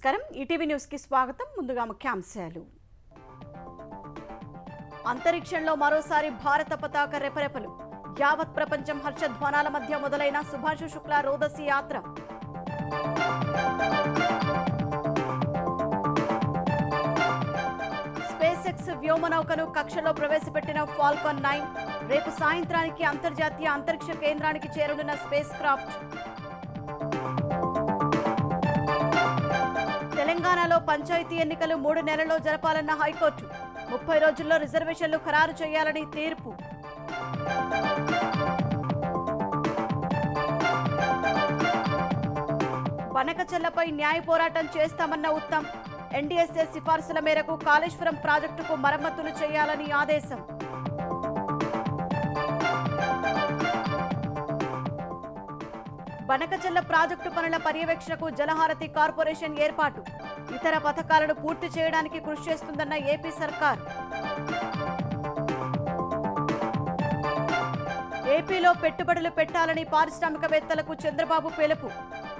నమస్కారం ETV news కి స్వాగతం ముందుగా ముఖ్యాంశాలు అంతరిక్షంలో మరోసారి భారత పతాక రెపరెపలు యావత్ ప్రపంచం హర్షధ్వానాల మధ్య మొదలైన సుభాషు శుక్లా రోదసి యాత్ర స్పేస్ ఎక్స్ వ్యోమనౌకను కక్షలో ప్రవేశపెట్టిన ఫాల్కన్ 9 రేపు సాయంత్రానికి అంతర్జాతీయ అంతరిక్ష కేంద్రానికి చేరనున్న స్పేస్ క్రాఫ్ట్ తెలంగాణలో పంచాయతీ ఎన్నికలు 3 నెలల్లో జరపాలన్న హైకోర్టు 30 రోజుల్లో రిజర్వేషన్లు ఖరారు చేయాలని తీర్పు బనకచెల్లపై న్యాయ పోరాటం చేస్తామన్న ఉత్తమ్ ఎన్డీఎస్ఏ సిఫార్సుల మేరకు కాళేశ్వరం ప్రాజెక్టుకు మరమ్మతులు చేయాలని ఆదేశం బనకచెల్ల ప్రాజెక్టు పనుల పర్యవేక్షణకు జలహారతి కార్పొరేషన్ ఏర్పాటు ఇతర పథకాలను పూర్తి చేయడానికి కృషి చేస్తుందన్న ఏపీ సర్కార్ ఏపీలో పెట్టుబడులు పెట్టాలని పారిశ్రామికవేత్తలకు చంద్రబాబు పిలుపు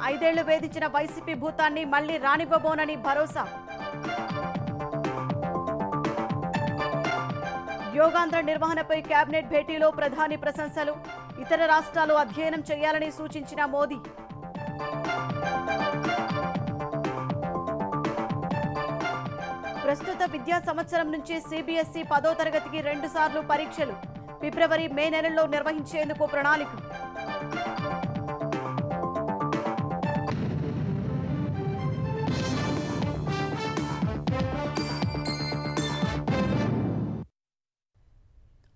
5 ఏళ్లు వేధించిన వైసీపీ భూతాన్ని మళ్లీ రానివ్వబోనని భరోసా యోగాంధ్ర నిర్వహణపై కేబినెట్ భేటీలో ప్రధాని ప్రశంసలు ఇతర రాష్ట్రాలు అధ్యయనం చేయాలని సూచించిన మోదీ ప్రస్తుత విద్యా సంవత్సరం నుంచి సిబిఎస్ఈ 10వ తరగతికి 2 సార్లు పరీక్షలు ఫిబ్రవరి మే నెలల్లో నిర్వహించేందుకు ప్రణాళిక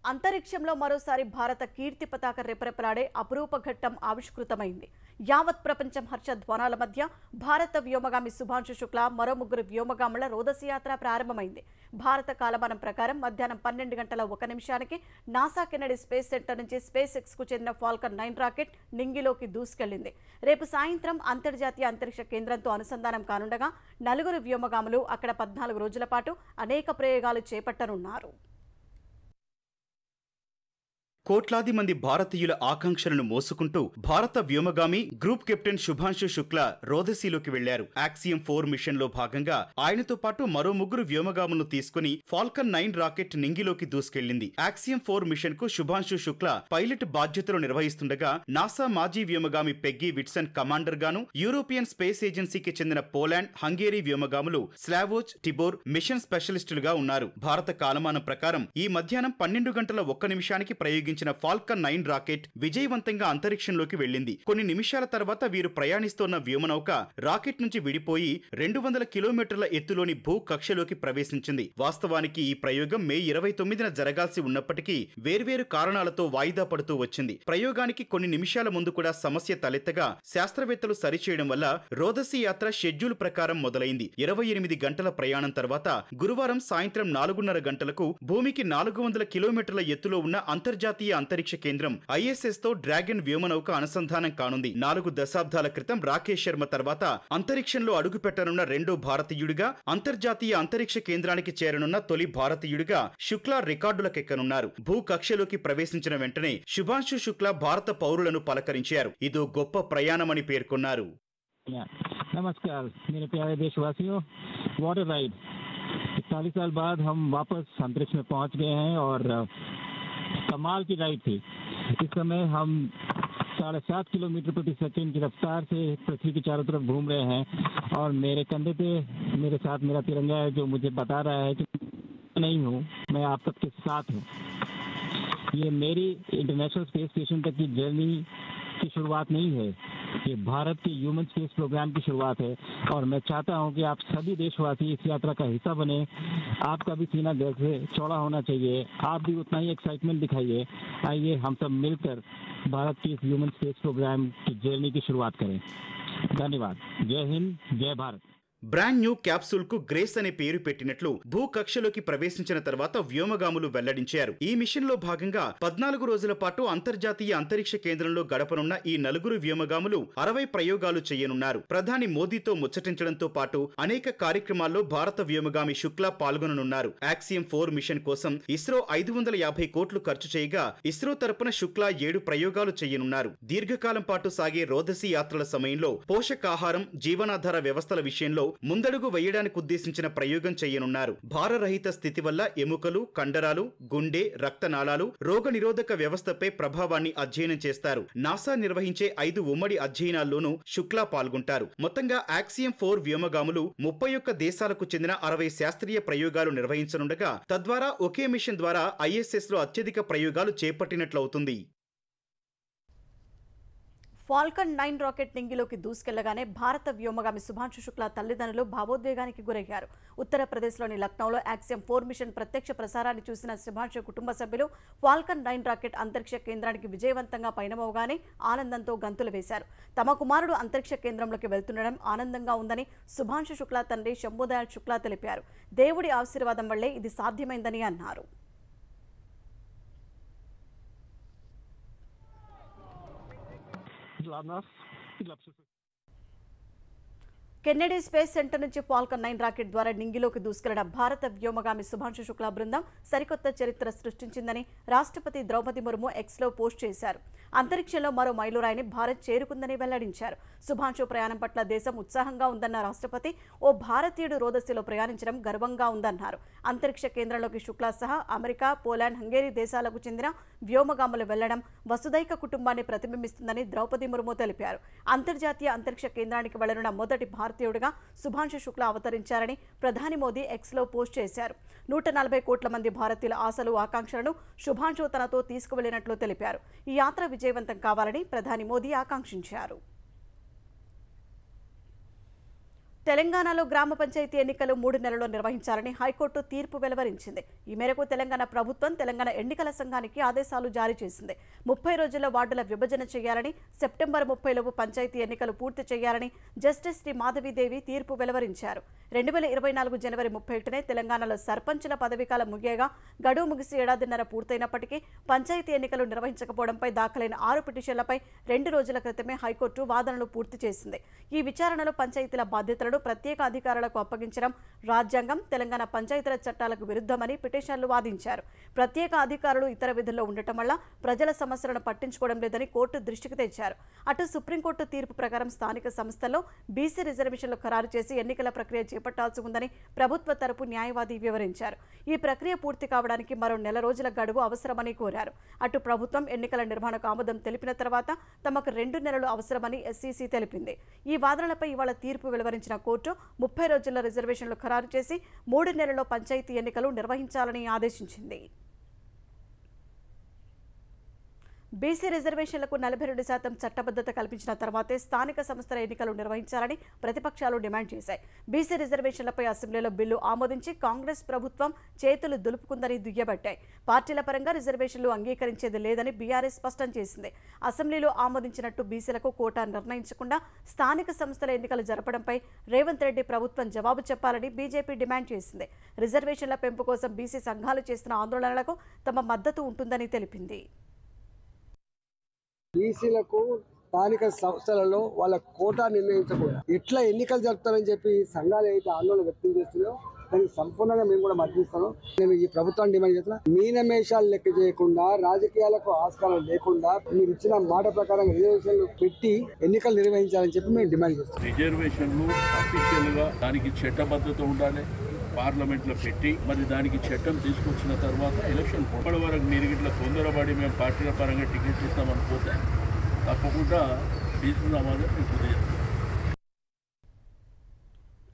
అంతరిక్షంలో మరోసారి భారత కీర్తి పతాక రెపరెపలాడే అపురూప ఘట్టం ఆవిష్కృతమైంది యావత్ ప్రపంచం హర్షధ్వానాల మధ్య భారత వ్యోమగామి సుభాషు శుక్లా మరో 3 వ్యోమగాముల రోదసి యాత్ర ప్రారంభమైంది భారత కాలమానం ప్రకారం మధ్యాహ్నం 12 గంటల 1 నిమిషానికి నాసా కెనడీ స్పేస్ సెంటర్ నుంచి స్పేస్ ఎక్స్ కు చెందిన ఫాల్కన్ 9 రాకెట్ నింగిలోకి దూసుకెళ్లింది రేపు సాయంత్రం అంతర్జాతీయ అంతరిక్ష కేంద్రంతో అనుసంధానం కానుండగా 4 వ్యోమగాములు అక్కడ 14 రోజుల పాటు అనేక ప్రయోగాలు చేపట్టనున్నారు కోట్లాది మంది భారతీయుల ఆకాంక్షలను మోసుకుంటూ భారత వ్యోమగామి గ్రూప్ కెప్టెన్ శుభాంశు శుక్లా రోదసీలోకి వెళ్లారు యాక్సియం 4 మిషన్ లో భాగంగా ఆయనతో పాటు మరో 3 వ్యోమగాములను తీసుకుని ఫాల్కన్ 9 రాకెట్ నింగిలోకి దూసుకెళ్లింది యాక్సియం 4 మిషన్ కు శుభాంశు శుక్లా పైలట్ బాధ్యతలు నిర్వహిస్తుండగా నాసా మాజీ వ్యోమగామి పెగ్గీ విట్సన్ కమాండర్ గాను యూరోపియన్ స్పేస్ ఏజెన్సీకి చెందిన పోలాండ్ హంగేరీ వ్యోమగాములు స్లావోజ్ టిబోర్ మిషన్ స్పెషలిస్టులుగా ఉన్నారు భారత కాలమానం ప్రకారం ఈ మధ్యాహ్నం 12 గంటల 1 నిమిషానికి ప్రయోగించిన ఫాల్కన్ 9 రాకెట్ విజయవంతంగా అంతరిక్షంలోకి వెళ్లింది కొన్ని నిమిషాల తర్వాత వీరు ప్రయాణిస్తోన్న వ్యోమనౌక రాకెట్ నుంచి విడిపోయి 200 కిలోమీటర్ల ఎత్తులోని భూ కక్షలోకి ప్రవేశించింది వాస్తవానికి ఈ ప్రయోగం మే 29న జరగాల్సి ఉన్నప్పటికీ వేర్వేరు కారణాలతో వాయిదా పడుతూ వచ్చింది ప్రయోగానికి కొన్ని నిమిషాల ముందు కూడా సమస్య తలెత్తగా శాస్త్రవేత్తలు సరిచేయడం వల్ల రోదసి యాత్ర షెడ్యూల్ ప్రకారం మొదలైంది 28 గంటల ప్రయాణం తర్వాత గురువారం సాయంత్రం 4:30 గంటలకు భూమికి 400 కిలోమీటర్ల ఎత్తులో ఉన్న అంతర్జాతీయ అంతరిక్ష కేంద్రం ఐఎస్ఎస్ తో డ్రాగన్ వ్యోమనౌక అనుసంధానం కానుంది 4 దశాబ్దాల క్రితం రాకేష్ శర్మ తర్వాత అంతరిక్షంలో అడుగుపెట్టనున్న రెండో భారతీయుడిగా అంతర్జాతీయ అంతరిక్ష కేంద్రానికి చేరనున్న తొలి భారతీయుడిగా శుక్లా రికార్డులకెక్కనున్నారు భూ కక్షలోకి ప్రవేశించిన వెంటనే శుభాంశు శుక్లా భారత పౌరులను పలకరించారు ఇదో గొప్ప ప్రయాణమని పేర్కొన్నారు नमस्कार मेरे प्यारे देशवासियों वॉट अ राइड 40 साल बाद हम वापस अंतरिक्ष में पहुंच गए हैं और कमाल की राइड थी इस समय हम 7.5 किलोमीटर प्रति सेकंड की रफ्तार से पृथ्वी के चारों तरफ घूम रहे हैं और मेरे कंधे पे मेरे साथ मेरा तिरंगा है जो मुझे बता रहा है कि नहीं हूँ मैं आप सबके साथ हूँ ये मेरी इंटरनेशनल स्पेस स्टेशन तक की जर्नी की शुरुआत नहीं है ये भारत के ह्यूमन स्पेस प्रोग्राम की शुरुआत है और मैं चाहता हूं कि आप सभी देशवासी इस यात्रा का हिस्सा बने आपका भी सीना गर्व से चौड़ा होना चाहिए आप भी उतना ही एक्साइटमेंट दिखाइए आइए हम सब मिलकर भारत के इस ह्यूमन स्पेस प्रोग्राम की जर्नी की शुरुआत करें धन्यवाद जय हिंद जय भारत బ్రాండ్ న్యూ క్యాప్సూల్ కు గ్రేస్ అనే పేరు పెట్టినట్లు భూ కక్షలోకి ప్రవేశించిన తర్వాత వ్యోమగాములు వెల్లడించారు ఈ మిషన్ లో భాగంగా 14 రోజుల పాటు అంతర్జాతీయ అంతరిక్ష కేంద్రంలో గడపనున్న ఈ 4 వ్యోమగాములు 60 ప్రయోగాలు చేయనున్నారు ప్రధాని మోదీతో ముచ్చటించడంతో పాటు అనేక కార్యక్రమాల్లో భారత వ్యోమగామి శుక్లా పాల్గొననున్నారు యాక్సియం 4 మిషన్ కోసం ఇస్రో 550 కోట్లు ఖర్చు చేయగా ఇస్రో తరపున శుక్లా 7 ప్రయోగాలు చేయనున్నారు దీర్ఘకాలం పాటు సాగే రోదసి యాత్రల సమయంలో పోషకాహారం జీవనాధార వ్యవస్థల విషయంలో ముందడుగు వేయడానికి ఉద్దేశించిన ప్రయోగం చేయనున్నారు. భారరహిత స్థితి వల్ల ఎముకలు, కండరాలు, గుండె, రక్తనాళాలు, రోగనిరోధక వ్యవస్థపై ప్రభావాన్ని అధ్యయనం చేస్తారు. నాసా నిర్వహించే 5 ఉమ్మడి అధ్యయనాల్లోనూ శుక్లా పాల్గొంటారు. మొత్తంగా యాక్సియం 4 వ్యోమగాములు 31 దేశాలకు చెందిన 60 శాస్త్రీయ ప్రయోగాలు నిర్వహించనుండగా తద్వారా ఒకే మిషన్ ద్వారా ISS లో అత్యధిక ప్రయోగాలు చేపట్టినట్లవుతుంది. ఫాల్కన్ 9 రాకెట్ నింగిలోకి దూసుకెళ్లగానే భారత వ్యోమగామి శుభాంశు శుక్లా తల్లిదండ్రులు భావోద్వేగానికి గురయ్యారు. ఉత్తరప్రదేశ్లోని లక్నోలో యాక్సియం 4 మిషన్ ప్రత్యక్ష ప్రసారాన్ని చూసిన శుభాంశు కుటుంబ సభ్యులు ఫాల్కన్ 9 రాకెట్ అంతరిక్ష కేంద్రానికి విజయవంతంగా పయనమవగానే ఆనందంతో గంతులు వేశారు. తమ కుమారుడు అంతరిక్ష కేంద్రంలోకి వెళ్తుండడం ఆనందంగా ఉందని శుభాంశు శుక్లా తండ్రి శంభుదయాల్ శుక్లా తెలిపారు. దేవుడి ఆశీర్వాదం వల్లే ఇది సాధ్యమైందని అన్నారు. కెన్నెడీ స్పేస్ సెంటర్ నుంచి ఫాల్కన్ 9 రాకెట్ ద్వారా నింగిలోకి దూసుకెళ్లిన భారత వ్యోమగామి శుభాంశు శుక్లా బృందం సరికొత్త చరిత్ర సృష్టించిందని రాష్ట్రపతి ద్రౌపది ముర్ము ఎక్స్లో పోస్ట్ చేశారు. అంతరిక్షంలో మరో మైలురాయిని భారత్ చేరుకుందని వెల్లడించారు. శుభాంశు ప్రయాణం పట్ల దేశం ఉత్సాహంగా ఉందన్న రాష్ట్రపతి ఓ భారతీయుడు రోదసిలో ప్రయాణించడం గర్వంగా ఉందన్నారు. అంతరిక్ష కేంద్రంలోకి శుక్లా సహా అమెరికా, పోలాండ్, హంగేరీ దేశాలకు చెందిన వ్యోమగాములు వెళ్లడం వసుదైక కుటుంబాన్ని ప్రతిబింబిస్తుందని ద్రౌపది ముర్ము తెలిపారు. అంతర్జాతీయ అంతరిక్ష కేంద్రానికి వెళ్లనున్న మొదటి భారతీయుడిగా శుభాంశు శుక్లా అవతరించారని ప్రధాని మోదీ ఎక్స్లో పోస్ట్ చేశారు. 140 కోట్ల మంది భారతీయుల ఆశలు, ఆకాంక్షలను శుభాంశు తనతో తీసుకువెళ్లినట్లు తెలిపారు. ఈ యాత్ర విజయవంతం కావాలని ప్రధాని మోదీ ఆకాంక్షించారు. తెలంగాణలో గ్రామ పంచాయతీ ఎన్నికలు 3 నెలల్లో నిర్వహించాలని హైకోర్టు తీర్పు వెలువరించింది. ఈ మేరకు తెలంగాణ ప్రభుత్వం తెలంగాణ ఎన్నికల సంఘానికి ఆదేశాలు జారీ చేసింది. 30 రోజుల్లో వార్డుల విభజన చేయాలని, సెప్టెంబర్ 30 లోపు పంచాయతీ ఎన్నికలు పూర్తి చేయాలని జస్టిస్ శ్రీ మాధవీదేవి తీర్పు వెలువరించారు. 2024 జనవరి 31నే తెలంగాణలో సర్పంచుల పదవీకాలం ముగియగా గడువు ముగిసి ఏడాదిన్నర పూర్తయినప్పటికీ పంచాయతీ ఎన్నికలు నిర్వహించకపోవడంపై దాఖలైన 6 పిటిషన్లపై 2 రోజుల క్రితమే హైకోర్టు వాదనలు పూర్తి చేసింది. ఈ విచారణలో పంచాయతీల బాధ్యతలను ప్రత్యేక అధికారులకు అప్పగించడం రాజ్యాంగం, తెలంగాణ పంచాయతీరాజ్ చట్టాలకు విరుద్ధమని పిటిషన్లు వాదించారు. ప్రత్యేక అధికారులు ఇతర విధుల్లో ఉండటం వల్ల ప్రజల సమస్యలను పట్టించుకోవడం లేదని కోర్టు దృష్టికి తెచ్చారు. అటు సుప్రీంకోర్టు తీర్పు ప్రకారం స్థానిక సంస్థల్లో బీసీ రిజర్వేషన్లు ఖరారు చేసి ఎన్నికల ప్రక్రియ చేపట్టాల్సి ఉందని ప్రభుత్వ తరపు న్యాయవాది వివరించారు. ఈ ప్రక్రియ పూర్తి కావడానికి మరో నెల రోజుల గడువు అవసరమని కోరారు. అటు ప్రభుత్వం ఎన్నికల నిర్వహణకు ఆమోదం తెలిపిన తర్వాత తమకు 2 నెలలు అవసరమని SEC తెలిపింది. ఈ వాదనలపై ఇవాళ తీర్పు వెలువరించిన కోర్టు 30 రోజుల రిజర్వేషన్లు ఖరారు చేసి 3 నెలల్లో పంచాయతీ ఎన్నికలు నిర్వహించాలని ఆదేశించింది. బీసీ రిజర్వేషన్లకు 42% చట్టబద్ధత కల్పించిన తర్వాతే స్థానిక సంస్థల ఎన్నికలు నిర్వహించాలని ప్రతిపక్షాలు డిమాండ్ చేశాయి. బీసీ రిజర్వేషన్లపై అసెంబ్లీలో బిల్లు ఆమోదించి కాంగ్రెస్ ప్రభుత్వం చేతులు దులుపుకుందని దుయ్యబట్టాయి. పార్టీల పరంగా రిజర్వేషన్లు అంగీకరించేది లేదని బీఆర్ఎస్ స్పష్టం చేసింది. అసెంబ్లీలో ఆమోదించినట్టు బీసీలకు కోటా నిర్ణయించకుండా స్థానిక సంస్థల ఎన్నికలు జరపడంపై రేవంత్ రెడ్డి ప్రభుత్వం జవాబు చెప్పాలని బీజేపీ డిమాండ్ చేసింది. రిజర్వేషన్ల పెంపు కోసం బీసీ సంఘాలు చేస్తున్న ఆందోళనలకు తమ మద్దతు ఉంటుందని తెలిపింది. బీసీలకు స్థానిక సంస్థలలో వాళ్ళ కోటా నిర్ణయించకూడదు, ఎట్లా ఎన్నికలు జరుపుతారని చెప్పి సంఘాలు అయితే ఆందోళన వ్యక్తం చేస్తున్నాయో దానికి సంపూర్ణంగా మేము కూడా మద్దతిస్తాను. నేను ఈ ప్రభుత్వాన్ని డిమాండ్ చేస్తున్నా, మీనమేషాలు లెక్క చేయకుండా, రాజకీయాలకు ఆస్కారం లేకుండా మీరు ఇచ్చిన మాట ప్రకారం రిజర్వేషన్లు పెట్టి ఎన్నికలు నిర్వహించాలని చెప్పి మేము డిమాండ్ చేస్తాం. రిజర్వేషన్లు అఫీషియల్ గా దానికి చట్టబద్ధత ఉండాలి, పార్లమెంట్ లో పెట్టి మరి దానికి చట్టం తీసుకొచ్చిన తర్వాత ఎలక్షన్ ఇప్పటి వరకు మీరు ఇట్లా తొందరపడి మేము పార్టీల పరంగా టికెట్ ఇస్తామని పోతే తప్పకుండా తీసుకుందామని మీకు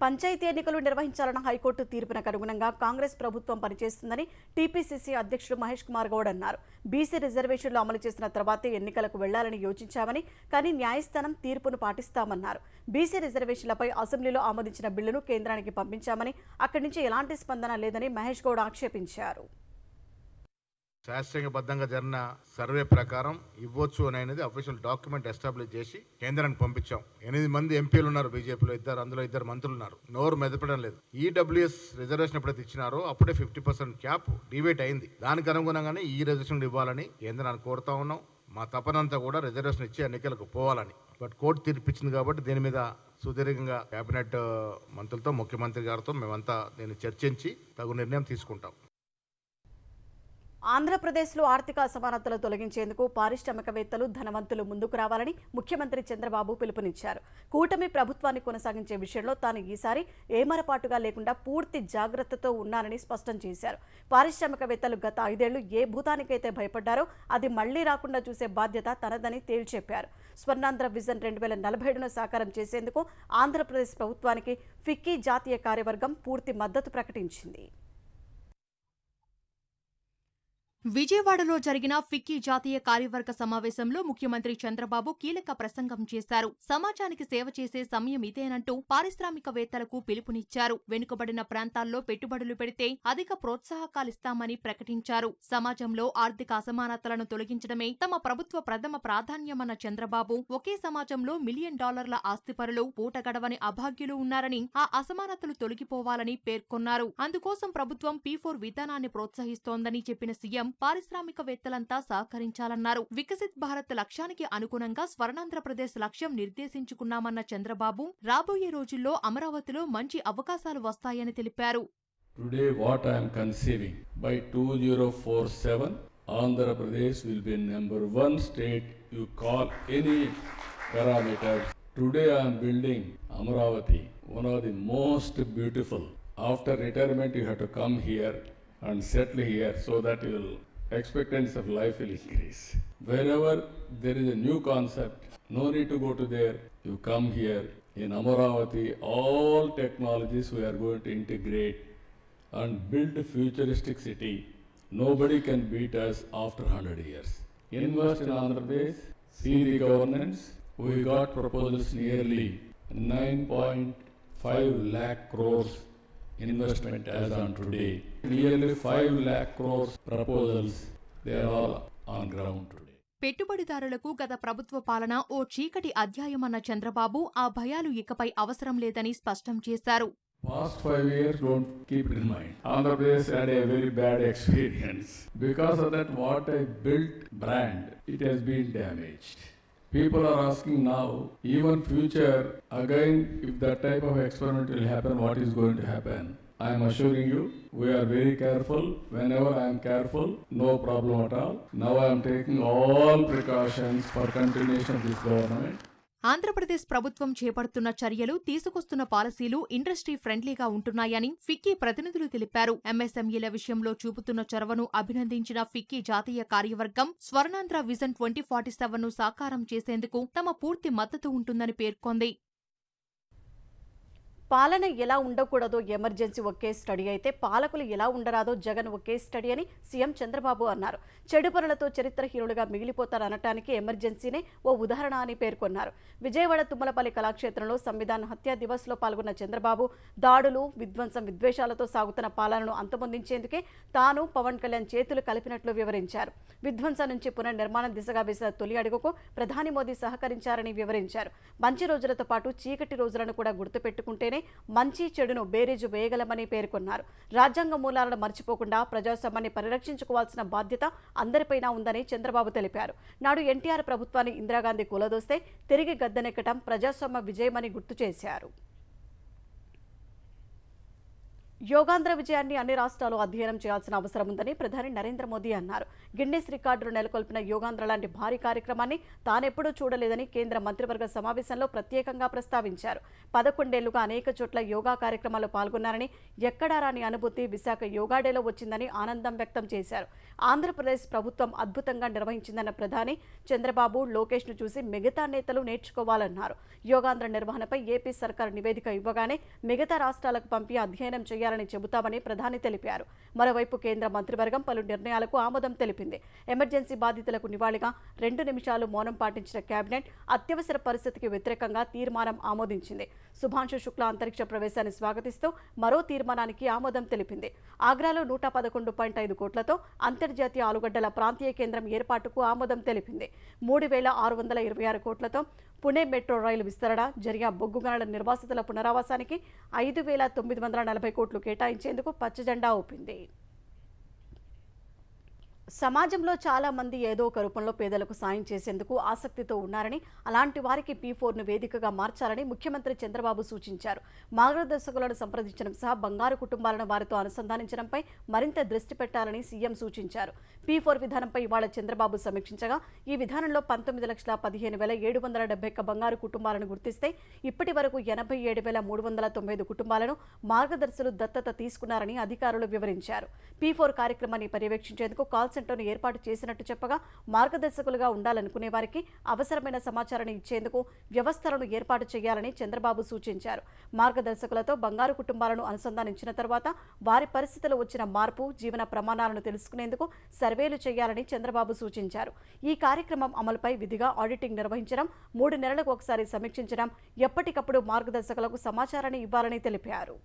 పంచాయతీ ఎన్నికలు నిర్వహించాలన్న హైకోర్టు తీర్పునకు అనుగుణంగా కాంగ్రెస్ ప్రభుత్వం పనిచేస్తుందని టీపీసీసీ అధ్యక్షుడు మహేష్ కుమార్ గౌడ్ అన్నారు. బీసీ రిజర్వేషన్లు అమలు చేసిన తర్వాతే ఎన్నికలకు వెళ్లాలని యోచించామని, కానీ న్యాయస్థానం తీర్పును పాటిస్తామన్నారు. బీసీ రిజర్వేషన్లపై అసెంబ్లీలో ఆమోదించిన బిల్లును కేంద్రానికి పంపించామని, అక్కడి నుంచి ఎలాంటి స్పందన లేదని మహేష్ గౌడ్ ఆక్షేపించారు. శాస్త్రీయబద్ధంగా జరిగిన సర్వే ప్రకారం ఇవ్వచ్చు అనేది అఫీషియల్ డాక్యుమెంట్ ఎస్టాబ్లిష్ చేసి కేంద్రానికి పంపించాం. 8 మంది ఎంపీలు ఉన్నారు బీజేపీలో, అందులో 2 మంత్రులు ఉన్నారు. నోరు మెదపడం లేదు. ఈడబ్ల్యూఎస్ రిజర్వేషన్ ఎప్పుడైతే ఇచ్చినారో అప్పుడే 50% క్యాప్ డివేట్ అయింది. దానికి అనుగుణంగానే ఈ రిజర్వేషన్ ఇవ్వాలని కేంద్రాన్ని కోరుతా ఉన్నాం. మా తపనంతా కూడా రిజర్వేషన్ ఇచ్చి ఎన్నికలకు పోవాలని. బట్ కోర్టు తీర్పిచ్చింది కాబట్టి దీని మీద సుదీర్ఘంగా కేబినెట్ మంత్రులతో, ముఖ్యమంత్రి గారితో మేమంతా దీన్ని చర్చించి తగు నిర్ణయం తీసుకుంటాం. ఆంధ్రప్రదేశ్లో ఆర్థిక అసమానతలు తొలగించేందుకు పారిశ్రామికవేత్తలు ధనవంతులు ముందుకు రావాలని ముఖ్యమంత్రి చంద్రబాబు పిలుపునిచ్చారు. కూటమి ప్రభుత్వాన్ని కొనసాగించే విషయంలో తాను ఈసారి ఏమరపాటుగా లేకుండా పూర్తి జాగ్రత్తతో ఉన్నానని స్పష్టం చేశారు. పారిశ్రామికవేత్తలు గత 5 ఏళ్లు ఏ భూతానికైతే భయపడ్డారో అది మళ్లీ రాకుండా చూసే బాధ్యత తనదని తేల్చెప్పారు. స్వర్ణాంధ్ర విజన్ 2047ను సాకారం చేసేందుకు ఆంధ్రప్రదేశ్ ప్రభుత్వానికి ఫిక్కీ జాతీయ కార్యవర్గం పూర్తి మద్దతు ప్రకటించింది. విజయవాడలో జరిగిన ఫిక్కీ జాతీయ కార్యవర్గ సమావేశంలో ముఖ్యమంత్రి చంద్రబాబు కీలక ప్రసంగం చేశారు. సమాజానికి సేవ చేసే సమయం ఇదేనంటూ పారిశ్రామికవేత్తలకు పిలుపునిచ్చారు. వెనుకబడిన ప్రాంతాల్లో పెట్టుబడులు పెడితే అధిక ప్రోత్సాహకాలిస్తామని ప్రకటించారు. సమాజంలో ఆర్థిక అసమానతలను తొలగించడమే తమ ప్రభుత్వ ప్రథమ ప్రాధాన్యమన్న చంద్రబాబు ఒకే సమాజంలో $1 మిలియన్ ఆస్తిపరులు, పూటగడవని అభాగ్యులు ఉన్నారని, ఆ అసమానతలు తొలగిపోవాలని పేర్కొన్నారు. అందుకోసం ప్రభుత్వం P4 విధానాన్ని ప్రోత్సహిస్తోందని చెప్పిన సీఎం పారిశ్రామికవేత్తలంతా సహకరించాలన్నారు. వికసిత్ భారత్ లక్ష్యానికి అనుగుణంగా స్వర్ణాంధ్రప్రదేశ్ లక్ష్యం నిర్దేశించుకున్నామన్న చంద్రబాబు రాబోయే రోజుల్లో అమరావతిలో మంచి అవకాశాలు వస్తాయని తెలిపారు. Today what I am conceiving, by 2047 Andhra Pradesh will be number 1 state. You call any parameters. Today I am building Amaravati, one of the most beautiful. After retirement you have to come here and settle here so that your expectancy of life will increase. Wherever there is a new concept, no need to go to there. You come here in Amaravati, all technologies we are going to integrate and build a futuristic city. Nobody can beat us after 100 years. Invest in Andhra Pradesh, see the governance. We got proposals nearly 9.5 lakh crores investment as on today. Nearly 5 lakh crores proposals, they are all on ground today. పెట్టుబడిదారులకు గత ప్రభుత్వ పాలన ఓ చీకటి అధ్యాయమన్న చంద్రబాబు ఆ భయాలు ఇకపై అవసరం లేదని స్పష్టం చేశారు. Past 5 years, don't keep it in mind. Andhra Pradesh had a very bad experience. Because of that, what I built brand, it has been damaged. People are asking now, even future, again, if that type of experiment will happen, what is going to happen? I am assuring you, we are very careful. Whenever I am careful, no problem at all. Now I am taking all precautions for continuation of this government. Andhra Pradesh ప్రభుత్వం చేపడుతున్న చర్యలు, తీసుకొస్తున్న పాలసీలు industry ఫ్రెండ్లీగా ఉంటున్నాయని ఫిక్కీ ప్రతినిధులు తెలిపారు. ఎంఎస్ఎంఈల విషయంలో చూపుతున్న చొరవను అభినందించిన ఫిక్కీ జాతీయ కార్యవర్గం స్వర్ణాంధ్ర విజన్ 2047ను సాకారం చేసేందుకు తమ పూర్తి మద్దతు ఉంటుందని పేర్కొంది. పాలన ఎలా ఉండకూడదో ఎమర్జెన్సీ ఒకే స్టడీ అయితే పాలకులు ఎలా ఉండరాదో జగన్ ఒకే స్టడీ అని సీఎం చంద్రబాబు అన్నారు. చెడు పనులతో చరిత్రహీనులుగా మిగిలిపోతారనటానికి ఎమర్జెన్సీనే ఓ ఉదాహరణ అని పేర్కొన్నారు. విజయవాడ తుమ్మలపల్లి కళాక్షేత్రంలో సంవిధాన హత్యా దివస్లో పాల్గొన్న చంద్రబాబు దాడులు, విధ్వంసం, విద్వేషాలతో సాగుతున్న పాలనను అంతమొందించేందుకే తాను, పవన్ కళ్యాణ్ చేతులు కలిపినట్లు వివరించారు. విధ్వంసం నుంచి పునర్నిర్మాణం దిశగా వేసిన తొలి అడుగుకు ప్రధాని మోదీ సహకరించారని వివరించారు. మంచి రోజులతో పాటు చీకటి రోజులను కూడా గుర్తుపెట్టుకుంటేనే మంచి చెడును బేరీజు వేయగలమని పేర్కొన్నారు. రాజ్యాంగ మూలాలను మర్చిపోకుండా ప్రజాస్వామ్యాన్ని పరిరక్షించుకోవాల్సిన బాధ్యత అందరిపైనా ఉందని చంద్రబాబు తెలిపారు. నాడు ఎన్టీఆర్ ప్రభుత్వాన్ని ఇందిరాగాంధీ కూలదోస్తే తిరిగి గద్దెనెక్కటం ప్రజాస్వామ్య విజయమని గుర్తు చేశారు. యోగాంధ్ర విజయాన్ని అన్ని రాష్ట్రాలు అధ్యయనం చేయాల్సిన అవసరం ఉందని ప్రధాని నరేంద్ర మోదీ అన్నారు. గిన్నెస్ రికార్డులు నెలకొల్పిన యోగాంధ్ర లాంటి భారీ కార్యక్రమాన్ని తానెప్పుడూ చూడలేదని కేంద్ర మంత్రివర్గ సమావేశంలో ప్రత్యేకంగా ప్రస్తావించారు. 11 ఏళ్లుగా అనేక చోట్ల యోగా కార్యక్రమాల్లో పాల్గొన్నారని, ఎక్కడా రాని అనుభూతి విశాఖ యోగా డేలో వచ్చిందని ఆనందం వ్యక్తం చేశారు. ఆంధ్రప్రదేశ్ ప్రభుత్వం అద్భుతంగా నిర్వహించిందన్న ప్రధాని చంద్రబాబు, లోకేష్ను చూసి మిగతా నేతలు నేర్చుకోవాలన్నారు. యోగాంధ్ర నిర్వహణపై ఏపీ సర్కారు నివేదిక ఇవ్వగానే మిగతా రాష్ట్రాలకు పంపి అధ్యయనం చేయాలని చెబుతామని ప్రధాని తెలిపారు. మరోవైపు కేంద్ర మంత్రివర్గం పలు నిర్ణయాలకు ఆమోదం తెలిపింది. ఎమర్జెన్సీ బాధితులకు నివాళిగా 2 నిమిషాలు మౌనం పాటించిన కేబినెట్ అత్యవసర పరిస్థితికి వ్యతిరేకంగా తీర్మానం ఆమోదించింది. సుభాంశు శుక్లా అంతరిక్ష ప్రవేశాన్ని స్వాగతిస్తూ మరో తీర్మానానికి ఆమోదం తెలిపింది. ఆగ్రాలో 111.5 కోట్లతో అంతర్జాతీయ ఆలుగడ్డల ప్రాంతీయ కేంద్రం ఏర్పాటుకు ఆమోదం తెలిపింది. 3,626 కోట్లతో పుణె మెట్రో రైలు విస్తరణ, జరిగా బొగ్గు గనుల నిర్వాసితుల పునరావాసానికి 5,940 కోట్లు కేటాయించేందుకు పచ్చజెండా ఊపింది. సమాజంలో చాలా మంది ఏదో ఒక రూపంలో పేదలకు సాయం చేసేందుకు ఆసక్తితో ఉన్నారని, అలాంటి వారికి P4ను వేదికగా మార్చాలని ముఖ్యమంత్రి చంద్రబాబు సూచించారు. మార్గదర్శకులను సంప్రదించడం సహా బంగారు కుటుంబాలను వారితో అనుసంధానించడంపై మరింత దృష్టి పెట్టాలని సీఎం సూచించారు. P4 విధానంపై ఇవాళ చంద్రబాబు సమీక్షించగా, ఈ విధానంలో 19,15,771 బంగారు కుటుంబాలను గుర్తిస్తే ఇప్పటి వరకు 87,395 కుటుంబాలను మార్గదర్శులు దత్తత తీసుకున్నారని అధికారులు వివరించారు. P4 కార్యక్రమాన్ని పర్యవేక్షించేందుకు కాల్ సెంటర్ను ఏర్పాటు చేసినట్టు చెప్పగా, మార్గదర్శకులుగా ఉండాలనుకునే వారికి అవసరమైన సమాచారాన్ని ఇచ్చేందుకు వ్యవస్థలను ఏర్పాటు చేయాలని చంద్రబాబు సూచించారు. మార్గదర్శకులతో బంగారు కుటుంబాలను అనుసంధానించిన తర్వాత వారి పరిస్థితుల్లో వచ్చిన మార్పు, జీవన ప్రమాణాలను తెలుసుకునేందుకు సర్వేలు చేయాలని చంద్రబాబు సూచించారు. ఈ కార్యక్రమం అమలుపై విధిగా ఆడిటింగ్ నిర్వహించడం, 3 నెలలకు ఒకసారి సమీక్షించడం, ఎప్పటికప్పుడు మార్గదర్శకులకు సమాచారాన్ని ఇవ్వాలని తెలిపారు.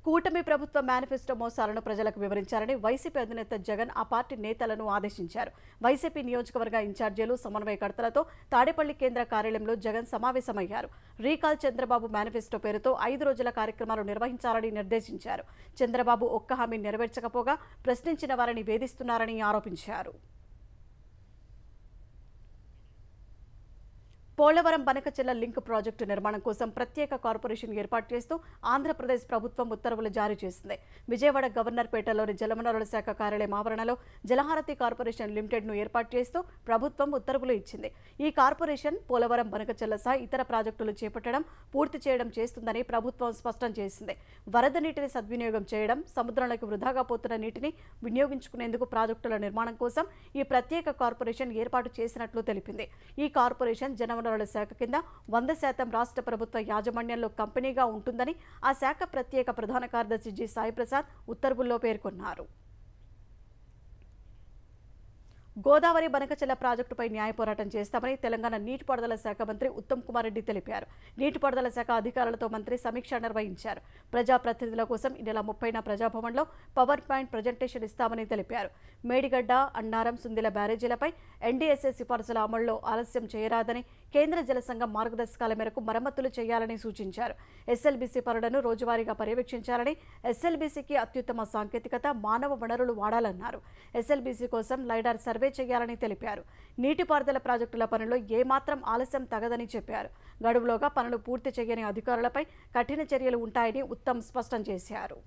కూటమి ప్రభుత్వ మేనిఫెస్టో మోసాలను ప్రజలకు వివరించాలని వైసీపీ అధినేత జగన్ ఆ పార్టీ నేతలను ఆదేశించారు. వైసీపీ నియోజకవర్గ ఇన్ఛార్జీలు, సమన్వయకర్తలతో తాడేపల్లి కేంద్ర కార్యాలయంలో జగన్ సమావేశమయ్యారు. రీకాల్ చంద్రబాబు మేనిఫెస్టో పేరుతో 5 రోజుల కార్యక్రమాలు నిర్వహించాలని నిర్దేశించారు. చంద్రబాబు ఒక్క హామీ నెరవేర్చకపోగా ప్రశ్నించిన వారిని వేధిస్తున్నారని ఆరోపించారు. పోలవరం బనకచెర్ల లింక్ ప్రాజెక్టు నిర్మాణం కోసం ప్రత్యేక కార్పొరేషన్ ఏర్పాటు చేస్తూ ఆంధ్రప్రదేశ్ ప్రభుత్వం ఉత్తర్వులు జారీ చేసింది. విజయవాడ గవర్నర్పేటలోని జలవనరుల శాఖ కార్యాలయం ఆవరణలో జలహారతి కార్పొరేషన్ లిమిటెడ్ను ఏర్పాటు చేస్తూ ప్రభుత్వం ఉత్తర్వులు ఇచ్చింది. ఈ కార్పొరేషన్ పోలవరం బనకచెర్ల సహా ఇతర ప్రాజెక్టులు చేపట్టడం, పూర్తి చేయడం చేస్తుందని ప్రభుత్వం స్పష్టం చేసింది. వరద నీటిని సద్వినియోగం చేయడం, సముద్రంలోకి వృధాగా పోతున్న నీటిని వినియోగించుకునేందుకు ప్రాజెక్టుల నిర్మాణం కోసం ఈ ప్రత్యేక కార్పొరేషన్ ఏర్పాటు చేసినట్లు తెలిపింది. ఈ కార్పొరేషన్ జలవనరుల శాఖ కింద 100% రాష్ట్ర ప్రభుత్వ యాజమాన్యంలో కంపెనీగా ఉంటుందని ఆ శాఖ ప్రత్యేక ప్రధాన కార్యదర్శి జి సాయి ప్రసాద్ ఉత్తర్వుల్లో పేర్కొన్నారు. గోదావరి బనకచెర్ల ప్రాజెక్టుపై న్యాయ పోరాటం చేస్తామని తెలంగాణ నీటిపారుదల శాఖ మంత్రి ఉత్తమ్ కుమార్ రెడ్డి తెలిపారు. నీటిపారుదల శాఖ అధికారులతో మంత్రి సమీక్ష నిర్వహించారు. ప్రజాప్రతినిధుల కోసం ఈ నెల 30న ప్రజాభవన్లో పవర్ పాయింట్ ప్రజెంటేషన్ ఇస్తామని తెలిపారు. మేడిగడ్డ, అన్నారం, సుందిల బ్యారేజీలపై ఎన్డీఎస్ఏ సిఫార్సుల అమల్లో ఆలస్యం చేయరాదని, కేంద్ర జల సంఘం మార్గదర్శకాల మేరకు మరమ్మతులు చేయాలని సూచించారు. ఎస్ఎల్బీసీ పనులను రోజువారీగా పర్యవేక్షించాలని, ఎస్ఎల్బీసీకి అత్యుత్తమ సాంకేతికత, మానవ వనరులు వాడాలన్నారు. ఎస్ఎల్బీసీ కోసం లైడార్ సర్వే చేయాలని తెలిపారు. నీటిపారుదల ప్రాజెక్టుల పనుల్లో ఏమాత్రం ఆలస్యం తగదని చెప్పారు. గడువులోగా పనులు పూర్తి చేయని అధికారులపై కఠిన చర్యలు ఉంటాయని ఉత్తమ్ స్పష్టం చేశారు.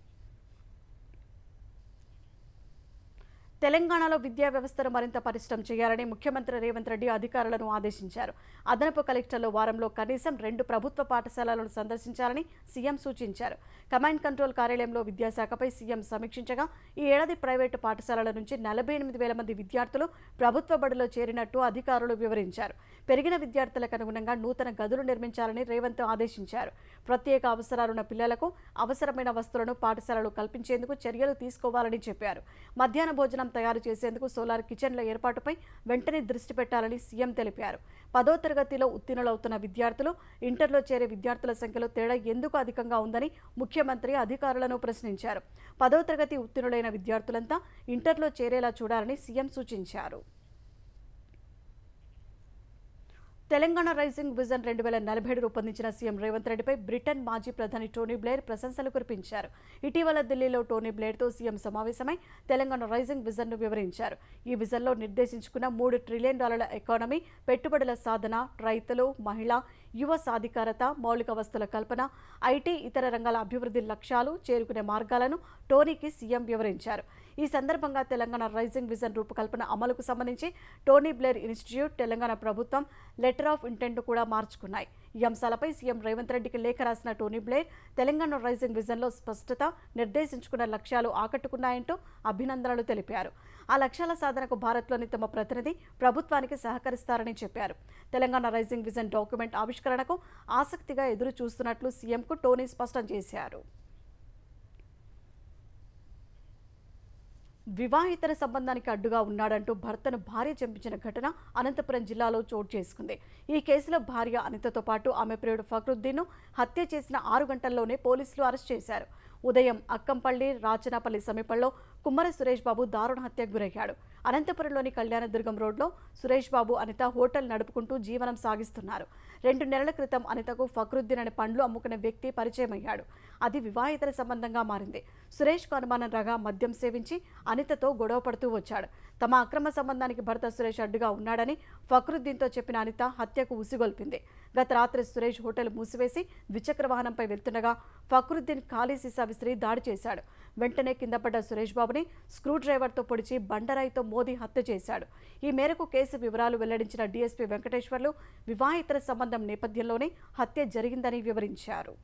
తెలంగాణలో విద్యా వ్యవస్థను మరింత పటిష్టం చేయాలని ముఖ్యమంత్రి రేవంత్ రెడ్డి అధికారులను ఆదేశించారు. అదనపు కలెక్టర్లు వారంలో కనీసం 2 ప్రభుత్వ పాఠశాలలను సందర్శించాలని సీఎం సూచించారు. కమాండ్ కంట్రోల్ కార్యాలయంలో విద్యాశాఖపై సీఎం సమీక్షించగా, ఈ ఏడాది ప్రైవేటు పాఠశాలల నుంచి 48,000 మంది విద్యార్థులు ప్రభుత్వ బడిలో చేరినట్టు అధికారులు వివరించారు. పెరిగిన విద్యార్థులకు అనుగుణంగా నూతన గదులు నిర్మించాలని రేవంత్ ఆదేశించారు. ప్రత్యేక అవసరాలున్న పిల్లలకు అవసరమైన వస్తువులను పాఠశాలలు కల్పించేందుకు చర్యలు తీసుకోవాలని చెప్పారు. మధ్యాహ్న భోజనం తయారు చేసేందుకు సోలార్ కిచెన్ల ఏర్పాటుపై వెంటనే దృష్టి పెట్టాలని సీఎం తెలిపారు. 10వ తరగతిలో ఉత్తీర్ణులవుతున్న విద్యార్థులు, ఇంటర్లో చేరే విద్యార్థుల సంఖ్యలో తేడా ఎందుకు అధికంగా ఉందని ముఖ్యమంత్రి అధికారులను ప్రశ్నించారు. 10వ తరగతి ఉత్తీర్ణులైన విద్యార్థులంతా ఇంటర్లో చేరేలా చూడాలని సీఎం సూచించారు. తెలంగాణ రైజింగ్ విజన్ 2047 రూపొందించిన సీఎం రేవంత్ రెడ్డిపై బ్రిటన్ మాజీ ప్రధాని టోనీ బ్లెయిర్ ప్రశంసలు కురిపించారు. ఇటీవల ఢిల్లీలో టోనీ బ్లెయిర్తో సీఎం సమావేశమై తెలంగాణ రైజింగ్ విజన్ను వివరించారు. ఈ విజన్లో నిర్దేశించుకున్న $3 ట్రిలియన్ ఎకానమీ, పెట్టుబడుల సాధన, రైతులు, మహిళ, యువ సాధికారత, మౌలిక వస్తువుల కల్పన, ఐటీ, ఇతర రంగాల అభివృద్ధి లక్ష్యాలు, చేరుకునే మార్గాలను టోనీకి సీఎం వివరించారు. ఈ సందర్భంగా తెలంగాణ రైజింగ్ విజన్ రూపకల్పన అమలుకు సంబంధించి టోనీ బ్లెయిర్ ఇన్స్టిట్యూట్, తెలంగాణ ప్రభుత్వం లెటర్ ఆఫ్ ఇంటెంట్ కూడా మార్చుకున్నాయి. ఈ అంశాలపై సీఎం రేవంత్ రెడ్డికి లేఖ రాసిన టోనీ బ్లెయిర్, తెలంగాణ రైజింగ్ విజన్లో స్పష్టత, నిర్దేశించుకున్న లక్ష్యాలు ఆకట్టుకున్నాయంటూ అభినందనలు తెలిపారు. ఆ లక్ష్యాల సాధనకు భారత్లోని తమ ప్రతినిధి ప్రభుత్వానికి సహకరిస్తారని చెప్పారు. తెలంగాణ రైజింగ్ విజన్ డాక్యుమెంట్ ఆవిష్కరణకు ఆసక్తిగా ఎదురు చూస్తున్నట్లు సీఎంకు టోనీ స్పష్టం చేశారు. వివాహేతర సంబంధానికి అడ్డుగా ఉన్నాడంటూ భర్తను భార్య చంపించిన ఘటన అనంతపురం జిల్లాలో చోటు చేసుకుంది. ఈ కేసులో భార్య అనితతో పాటు ఆమె ప్రియుడు ఫక్రుద్దీన్ను హత్య చేసిన 6 గంటల్లోనే పోలీసులు అరెస్ట్ చేశారు. ఉదయం అక్కంపల్లి రాచనాపల్లి సమీపంలో కుమ్మర సురేష్ బాబు దారుణ హత్యకు గురయ్యాడు. అనంతపురంలోని కళ్యాణదుర్గం రోడ్లో సురేష్ బాబు అనిత హోటల్ నడుపుకుంటూ జీవనం సాగిస్తున్నారు. 2 నెలల క్రితం అనితకు ఫక్రుద్దీన్ అనే పండ్లు అమ్ముకునే వ్యక్తి పరిచయమయ్యాడు. అది వివాహేతర సంబంధంగా మారింది. సురేష్కు అనుమానం రాగా మద్యం సేవించి అనితతో గొడవ పడుతూ వచ్చాడు. తమ అక్రమ సంబంధానికి భర్త సురేష్ అడ్డుగా ఉన్నాడని ఫక్రుద్దీన్తో చెప్పిన అనిత హత్యకు ఉసిగొల్పింది. గత రాత్రి సురేష్ హోటల్ మూసివేసి ద్విచక్ర వాహనంపై వెళ్తుండగా ఫక్రుద్దీన్ ఖాళీ సీసా విసిరి దాడి చేశాడు. వెంటనే కింద పడ్డ సురేష్ బాబుని స్క్రూ డ్రైవర్తో పొడిచి బండరాయితో మోదీ హత్య చేశాడు. ఈ మేరకు కేసు వివరాలు వెల్లడించిన డీఎస్పీ వెంకటేశ్వర్లు వివాహేతర సంబంధం నేపథ్యంలోనే హత్య జరిగిందని వివరించారు.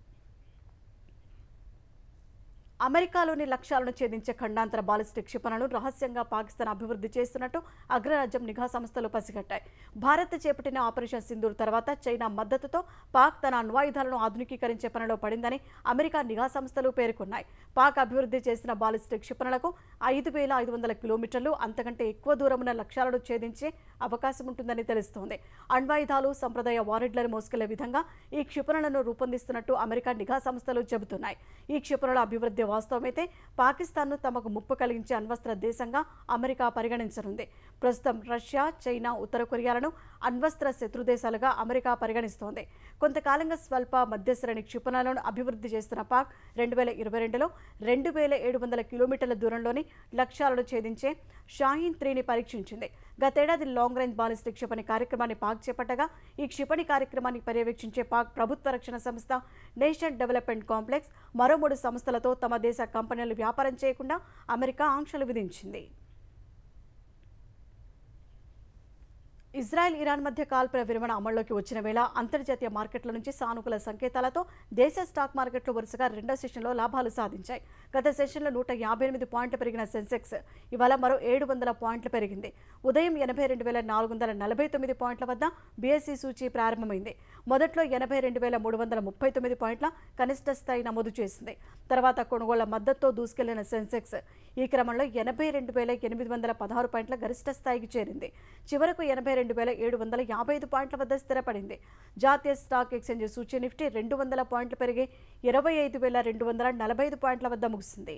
అమెరికాలోని లక్ష్యాలను ఛేదించే ఖండాంతర బాలిస్టిక్ క్షిపణులను రహస్యంగా పాకిస్తాన్ అభివృద్ధి చేస్తున్నట్టు అగ్రరాజ్యం నిఘా సంస్థలు పసిగట్టాయి. భారత్ చేపట్టిన ఆపరేషన్ సింధూర్ తర్వాత చైనా మద్దతుతో పాక్ తన అణ్వాయుధాలను ఆధునికీకరించే పనిలో పడిందని అమెరికా నిఘా సంస్థలు పేర్కొన్నాయి. పాక్ అభివృద్ధి చేసిన బాలిస్టిక్ క్షిపణులకు 5,500 కిలోమీటర్లు అంతకంటే ఎక్కువ దూరమున్న లక్ష్యాలను ఛేదించే అవకాశం ఉంటుందని తెలుస్తోంది. అణ్వాయుధాలు సంప్రదాయ వారెడ్లను మోసుకెళ్లే విధంగా ఈ క్షిపణులను రూపొందిస్తున్నట్టు అమెరికా నిఘా సంస్థలు చెబుతున్నాయి. ఈ క్షిపణుల అభివృద్ధి వాస్తవమైతే పాకిస్తాన్ను తమకు ముప్పు కలిగించే అణ్వస్త్ర దేశంగా అమెరికా పరిగణించనుంది. ప్రస్తుతం రష్యా, చైనా, ఉత్తర కొరియాలను అణ్వస్త్ర శత్రు దేశాలుగా అమెరికా పరిగణిస్తోంది. కొంతకాలంగా స్వల్ప మధ్యశ్రేణి క్షిపణులను అభివృద్ధి చేస్తున్న పాక్ 2022లో 2,700 కిలోమీటర్ల దూరంలోని లక్ష్యాలను ఛేదించే షాహీన్ 3ని పరీక్షించింది. గతేడాది లాంగ్ రేంజ్ బాలిస్టిక్ క్షిపణి కార్యక్రమాన్ని పాక్ చేపట్టగా ఈ క్షిపణి కార్యక్రమాన్ని పర్యవేక్షించే పాక్ ప్రభుత్వ రక్షణ సంస్థ నేషన్ డెవలప్మెంట్ కాంప్లెక్స్ మరో 3 సంస్థలతో తమ దేశ కంపెనీలు వ్యాపారం చేయకుండా అమెరికా ఆంక్షలు విధించింది. ఇజ్రాయెల్, ఇరాన్ మధ్య కాల్పుల విరమణ అమల్లోకి వచ్చిన వేళ అంతర్జాతీయ మార్కెట్ల నుంచి సానుకూల సంకేతాలతో దేశ స్టాక్ మార్కెట్లు వరుసగా రెండో సెషన్లో లాభాలు సాధించాయి. గత సెషన్లో 158 పాయింట్లు పెరిగిన సెన్సెక్స్ ఇవాళ మరో 700 పాయింట్లు పెరిగింది. ఉదయం 82,449 పాయింట్ల వద్ద బీఎస్ఈ సూచీ ప్రారంభమైంది. మొదట్లో 82,339 పాయింట్ల కనిష్ట స్థాయి నమోదు చేసింది. తర్వాత కొనుగోళ్ల మద్దతుతో దూసుకెళ్లిన సెన్సెక్స్ ఈ క్రమంలో 82,816 పాయింట్ల గరిష్ట స్థాయికి చేరింది. చివరకు 82,755 పాయింట్ల వద్ద స్థిరపడింది. జాతీయ స్టాక్ ఎక్స్చేంజ్ సూచీ నిఫ్టీ 200 పాయింట్లు పెరిగి 25,245 పాయింట్ల వద్ద ముగిసింది.